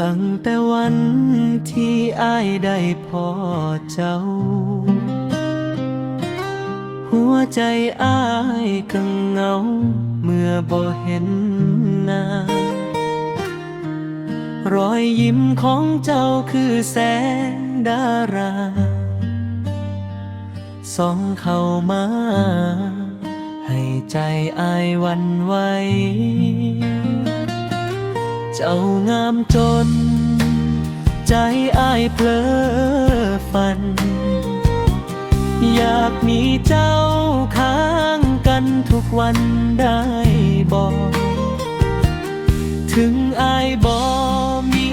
ตั้งแต่วันที่อ้ายได้พอเจ้าหัวใจอ้ายก็เหงาเมื่อบ่เห็นหน้ารอยยิ้มของเจ้าคือแสงดาราส่องเข้ามาให้ใจอ้ายหวั่นไหวเจ้างามจนใจอ้ายเผลอฝันอยากมีเจ้าข้างกันทุกวันได้บอกถึงอ้ายบ่มี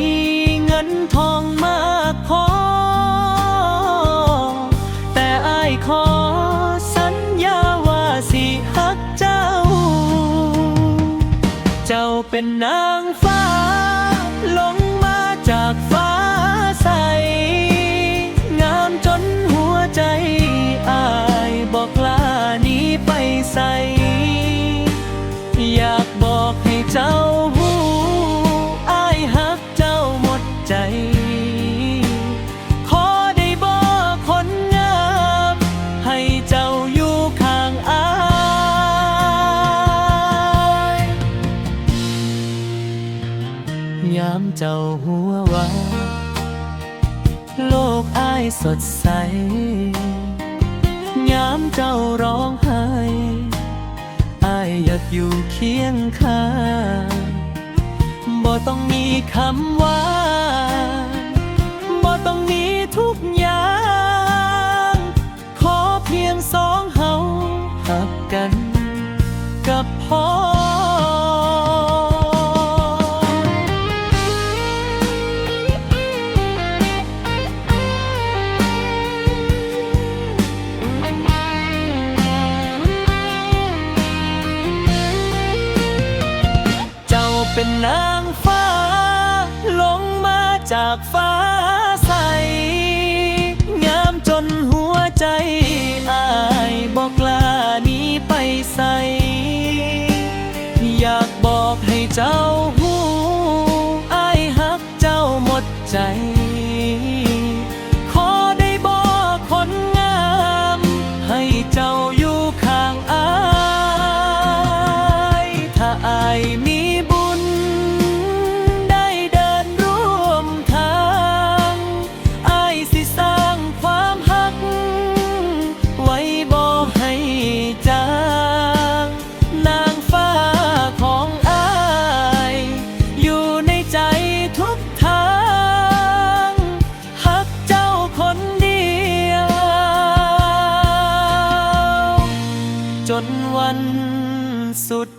เงินทองมากพอแต่อ้ายขอสัญญาว่าสิฮักเจ้าเจ้าเป็นนางฟ้าลงมาจากฟ้าใสงามจนหัวใจอ้ายบอกลานี้ไปใส่อยากบอกให้เจ้าหูอ้ายฮักเจ้าหมดใจขอได้บอกคนงามให้เจ้าอยู่ข้างอ้ายยามเจ้าหัวว่าโลกอ้ายสดใสยามเจ้าร้องไห้อ้ายอยากอยู่เคียงข้างบ่ต้องมีคำว่าบ่ต้องมีทุกอย่างขอเพียงสองเฮาหักกันกับพ่อเป็นนางฟ้าลงมาจากฟ้าใสงามจนหัวใจอ้ายบอกลานี้ไปใส่อยากบอกให้เจ้าหูอ้ายฮักเจ้าหมดใจขอได้บอกคนงามให้เจ้าอยู่ข้างอ้ายถ้าอ้ายมีจนวันสุด